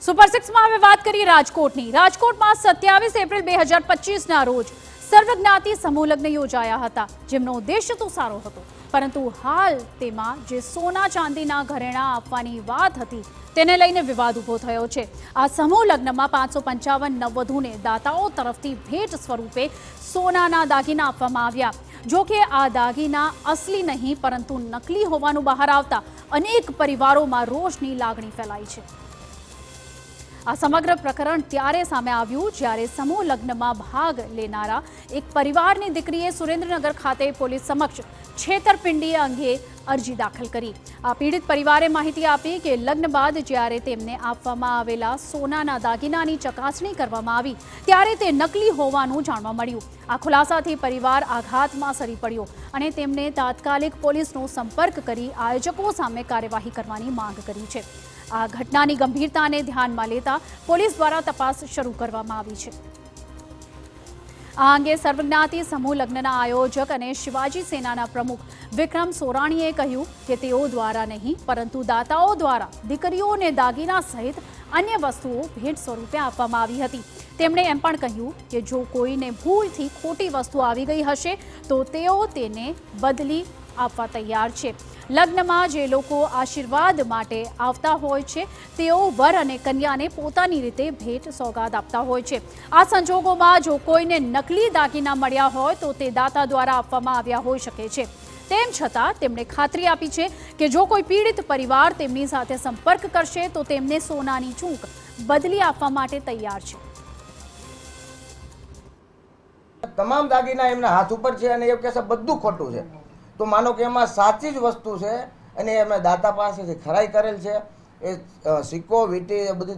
Super 6 માં હવે વાત કરીએ રાજકોટની। રાજકોટમાં 27 એપ્રિલ 2025 ના રોજ સર્વજ્ઞાતિ સમૂહ લગ્ન યોજાયા હતા, જેમનો ઉદ્દેશ્ય તો સારો હતો, પરંતુ હાલ તેમાં જે સોના ચાંદીના ઘરેણાં આપવાની વાત હતી તેને લઈને વિવાદ ઊભો થયો છે। આ સમૂહ લગ્નમાં 555 નવવધુને દાતાઓ તરફથી ભેટ સ્વરૂપે સોનાના દાગીના આપવામાં આવ્યા। જો કે આ દાગીના અસલી નહીં પરંતુ નકલી હોવાનું બહાર આવતા અનેક પરિવારોમાં રોષની લાગણી ફેલાઈ છે। આ સમગ્ર પ્રકરણ ત્યારે સામે આવ્યું જ્યારે સમૂહ લગ્નમાં ભાગ લેનારા એક પરિવારની દીકરીએ સુરેન્દ્રનગર ખાતે પોલીસ સમક્ષ છેતરપિંડી અંગે અરજી દાખલ કરી। આ પીડિત પરિવારે માહિતી આપી કે લગ્ન બાદ જ્યારે તેમને આપવામાં આવેલા સોનાના દાગીનાની ચકાસણી કરવામાં આવી ત્યારે તે નકલી હોવાનું જાણવા મળ્યું। આ ખુલાસાથી પરિવાર આઘાતમાં સરી પડ્યો અને તેમણે તાત્કાલિક પોલીસનો સંપર્ક કરી આયોજકો સામે કાર્યવાહી કરવાની માંગ કરી છે। આ ઘટનાની ગંભીરતાને ધ્યાનમાં લેતા પોલીસ દ્વારા તપાસ શરૂ કરવામાં આવી છે। આ અંગે સર્વજ્ઞાતિ સમૂહ લગ્નના આયોજક અને શિવાજી સેનાના પ્રમુખ વિક્રમ સોરાણીએ કહ્યું કે તેઓ દ્વારા નહીં પરંતુ દાતાઓ દ્વારા દીકરીઓને દાગીના સહિત અન્ય વસ્તુઓ ભેટ સ્વરૂપે આપવામાં આવી હતી। તેમણે એમ પણ કહ્યું કે જો કોઈને ભૂલથી ખોટી વસ્તુ આવી ગઈ હશે તો તેઓ તેને બદલી આપવા તૈયાર છે। લગ્નમાં જે લોકો આશીર્વાદ માટે આવતા હોય છે તેઓ વર અને કન્યાને પોતાની રીતે ભેટ સોગાદ આપતા હોય છે। આ સંજોગોમાં જો કોઈને નકલી દાગીના મળ્યા હોય તો તે દાતા દ્વારા આપવામાં આવ્યા હોઈ શકે છે। તેમ છતાં તેમણે ખાતરી આપી છે કે જો કોઈ પીડિત પરિવાર તેમની સાથે સંપર્ક કરશે તો તેમને સોનાની ચૂંક બદલી આપવા માટે તૈયાર છે। તમામ દાગીના એમના હાથ ઉપર છે અને એવું કહેશે બધું ખોટું છે તો માનો કે એમાં સાચી જ વસ્તુ છે અને એમણે દાતા પાસેથી ખરાઈ કરેલ છે। એ સિક્કો વીંટી એ બધી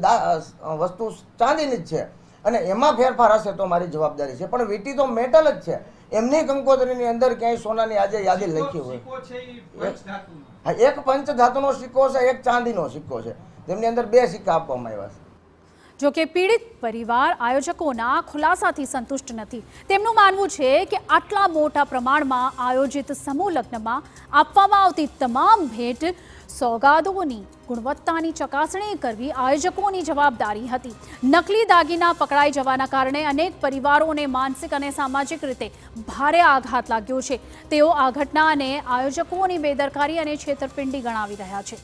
વસ્તુ ચાંદીની જ છે અને એમાં ફેરફાર હશે તો મારી જવાબદારી છે, પણ વીંટી તો મેટલ જ છે। એમની કંકોત્રીની અંદર ક્યાંય સોનાની આજે યાદી લખી હોય, એક પંચ ધાતુનો સિક્કો છે, એક ચાંદીનો સિક્કો છે, જેમની અંદર 2 સિક્કા આપવામાં આવ્યા છે। જો કે પીડિત પરિવાર આયોજકોના ખુલાસાથી સંતુષ્ટ નથી। તેમનું માનવું છે કે આટલા મોટા પ્રમાણમાં આયોજિત સમૂહ લગ્નમાં આપવામાં આવતી તમામ ભેટ સોગાદોની ગુણવત્તાની ચકાસણી કરવી આયોજકોની જવાબદારી હતી। નકલી દાગીના પકડાઈ જવાના કારણે અનેક પરિવારોને માનસિક અને સામાજિક રીતે ભારે આઘાત લાગ્યો છે। તેઓ આ ઘટનાને આયોજકોની બેદરકારી અને છેતરપિંડી ગણાવી રહ્યા છે।